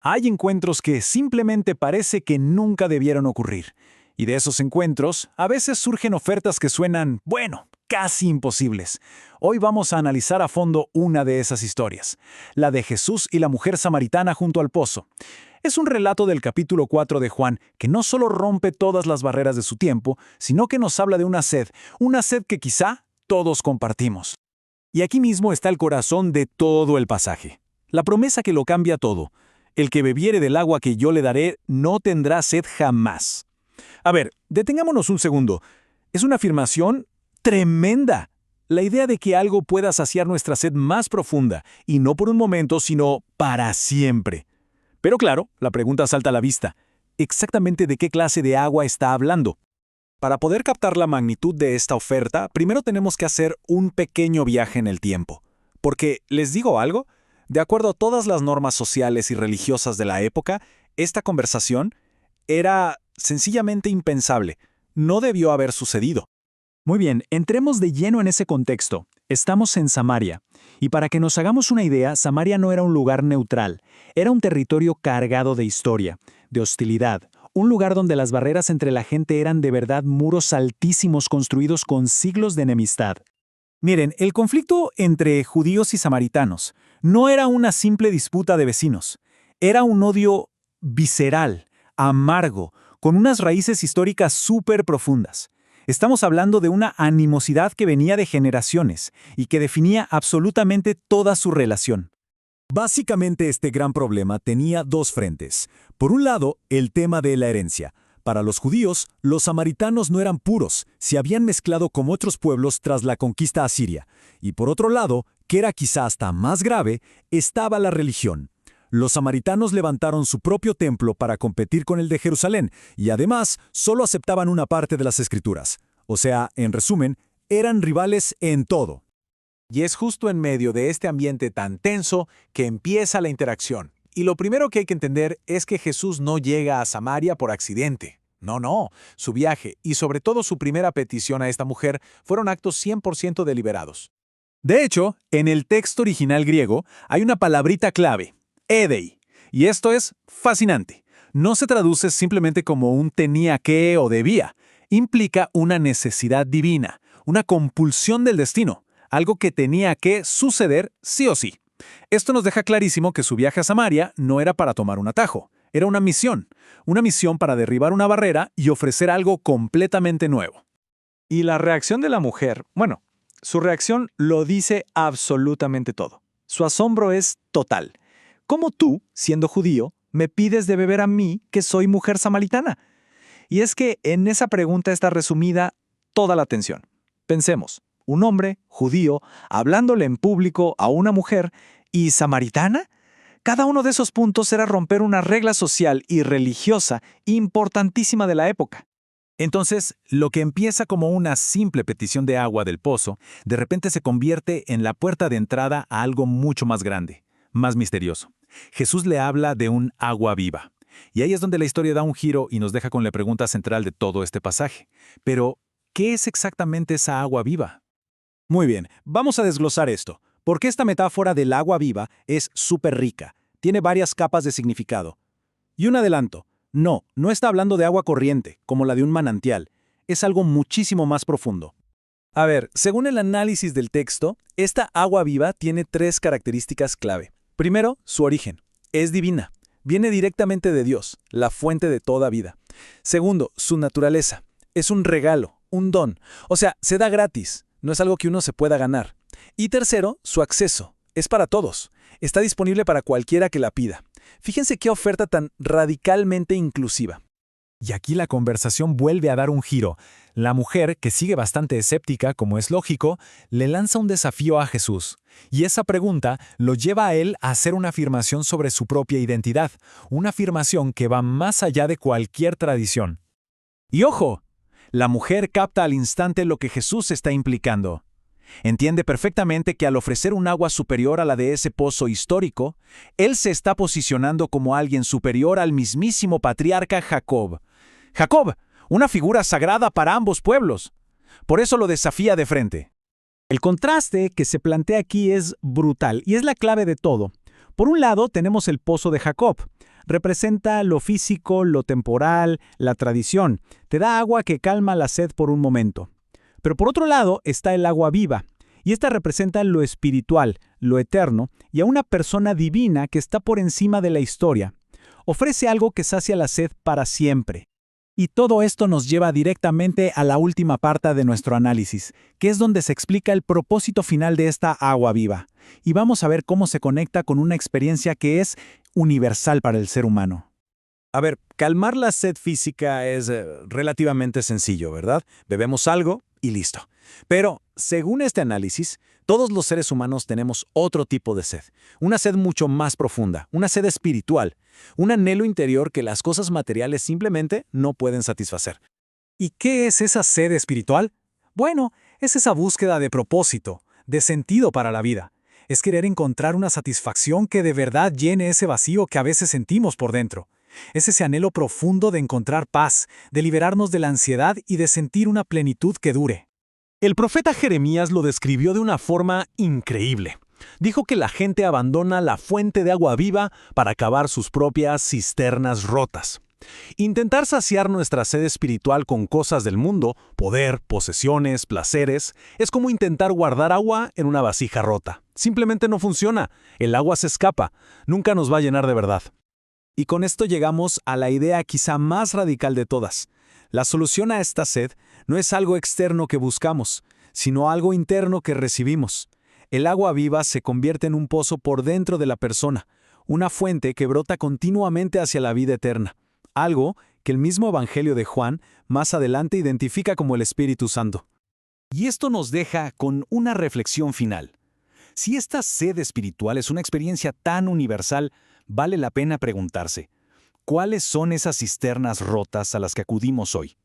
Hay encuentros que simplemente parece que nunca debieron ocurrir. Y de esos encuentros, a veces surgen ofertas que suenan, bueno, casi imposibles. Hoy vamos a analizar a fondo una de esas historias, la de Jesús y la mujer samaritana junto al pozo. Es un relato del capítulo 4 de Juan que no solo rompe todas las barreras de su tiempo, sino que nos habla de una sed que quizá todos compartimos. Y aquí mismo está el corazón de todo el pasaje. La promesa que lo cambia todo. El que bebiere del agua que yo le daré no tendrá sed jamás. A ver, detengámonos un segundo. Es una afirmación tremenda. La idea de que algo pueda saciar nuestra sed más profunda, y no por un momento, sino para siempre. Pero claro, la pregunta salta a la vista. ¿Exactamente de qué clase de agua está hablando? Para poder captar la magnitud de esta oferta, primero tenemos que hacer un pequeño viaje en el tiempo. Porque, ¿les digo algo? De acuerdo a todas las normas sociales y religiosas de la época, esta conversación era sencillamente impensable. No debió haber sucedido. Muy bien, entremos de lleno en ese contexto. Estamos en Samaria. Y para que nos hagamos una idea, Samaria no era un lugar neutral. Era un territorio cargado de historia, de hostilidad. Un lugar donde las barreras entre la gente eran de verdad muros altísimos construidos con siglos de enemistad. Miren, el conflicto entre judíos y samaritanos no era una simple disputa de vecinos. Era un odio visceral, amargo, con unas raíces históricas súper profundas. Estamos hablando de una animosidad que venía de generaciones y que definía absolutamente toda su relación. Básicamente este gran problema tenía dos frentes. Por un lado, el tema de la herencia. Para los judíos, los samaritanos no eran puros, se habían mezclado con otros pueblos tras la conquista asiria. Y por otro lado, que era quizá hasta más grave, estaba la religión. Los samaritanos levantaron su propio templo para competir con el de Jerusalén y además solo aceptaban una parte de las escrituras. O sea, en resumen, eran rivales en todo. Y es justo en medio de este ambiente tan tenso que empieza la interacción. Y lo primero que hay que entender es que Jesús no llega a Samaria por accidente. No. Su viaje y sobre todo su primera petición a esta mujer fueron actos 100% deliberados. De hecho, en el texto original griego hay una palabrita clave, edei. Y esto es fascinante. No se traduce simplemente como un tenía que o debía. Implica una necesidad divina, una compulsión del destino. Algo que tenía que suceder sí o sí. Esto nos deja clarísimo que su viaje a Samaria no era para tomar un atajo, era una misión para derribar una barrera y ofrecer algo completamente nuevo. Y la reacción de la mujer, su reacción lo dice absolutamente todo. Su asombro es total. ¿Cómo tú, siendo judío, me pides de beber a mí, que soy mujer samaritana? Y es que en esa pregunta está resumida toda la atención. Pensemos. Un hombre, judío, hablándole en público a una mujer, ¿y samaritana? Cada uno de esos puntos era romper una regla social y religiosa importantísima de la época. Entonces, lo que empieza como una simple petición de agua del pozo, de repente se convierte en la puerta de entrada a algo mucho más grande, más misterioso. Jesús le habla de un agua viva. Y ahí es donde la historia da un giro y nos deja con la pregunta central de todo este pasaje. Pero, ¿qué es exactamente esa agua viva? Muy bien, vamos a desglosar esto, porque esta metáfora del agua viva es súper rica, tiene varias capas de significado. Y un adelanto, no está hablando de agua corriente, como la de un manantial, es algo muchísimo más profundo. A ver, según el análisis del texto, esta agua viva tiene 3 características clave. Primero, su origen, es divina, viene directamente de Dios, la fuente de toda vida. Segundo, su naturaleza, es un regalo, un don, o sea, se da gratis. No es algo que uno se pueda ganar. Y tercero, su acceso. Es para todos. Está disponible para cualquiera que la pida. Fíjense qué oferta tan radicalmente inclusiva. Y aquí la conversación vuelve a dar un giro. La mujer, que sigue bastante escéptica, como es lógico, le lanza un desafío a Jesús. Y esa pregunta lo lleva a él a hacer una afirmación sobre su propia identidad. Una afirmación que va más allá de cualquier tradición. Y ¡ojo! La mujer capta al instante lo que Jesús está implicando. Entiende perfectamente que al ofrecer un agua superior a la de ese pozo histórico, él se está posicionando como alguien superior al mismísimo patriarca Jacob. Jacob, una figura sagrada para ambos pueblos. Por eso lo desafía de frente. El contraste que se plantea aquí es brutal y es la clave de todo. Por un lado tenemos el pozo de Jacob. Representa lo físico, lo temporal, la tradición. Te da agua que calma la sed por un momento. Pero por otro lado está el agua viva, y esta representa lo espiritual, lo eterno, y a una persona divina que está por encima de la historia. Ofrece algo que sacia la sed para siempre. Y todo esto nos lleva directamente a la última parte de nuestro análisis, que es donde se explica el propósito final de esta agua viva. Y vamos a ver cómo se conecta con una experiencia que es universal para el ser humano. A ver, calmar la sed física es relativamente sencillo, ¿verdad? Bebemos algo y listo. Pero, según este análisis, todos los seres humanos tenemos otro tipo de sed. Una sed mucho más profunda, una sed espiritual, un anhelo interior que las cosas materiales simplemente no pueden satisfacer. ¿Y qué es esa sed espiritual? Bueno, es esa búsqueda de propósito, de sentido para la vida. Es querer encontrar una satisfacción que de verdad llene ese vacío que a veces sentimos por dentro. Es ese anhelo profundo de encontrar paz, de liberarnos de la ansiedad y de sentir una plenitud que dure. El profeta Jeremías lo describió de una forma increíble. Dijo que la gente abandona la fuente de agua viva para cavar sus propias cisternas rotas. Intentar saciar nuestra sed espiritual con cosas del mundo, poder, posesiones, placeres, es como intentar guardar agua en una vasija rota. Simplemente no funciona. El agua se escapa. Nunca nos va a llenar de verdad. Y con esto llegamos a la idea quizá más radical de todas. La solución a esta sed no es algo externo que buscamos, sino algo interno que recibimos. El agua viva se convierte en un pozo por dentro de la persona, una fuente que brota continuamente hacia la vida eterna, algo que el mismo Evangelio de Juan más adelante identifica como el Espíritu Santo. Y esto nos deja con una reflexión final. Si esta sed espiritual es una experiencia tan universal, vale la pena preguntarse, ¿cuáles son esas cisternas rotas a las que acudimos hoy?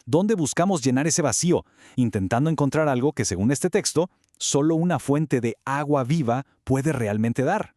¿Dónde buscamos llenar ese vacío, intentando encontrar algo que, según este texto, solo una fuente de agua viva puede realmente dar?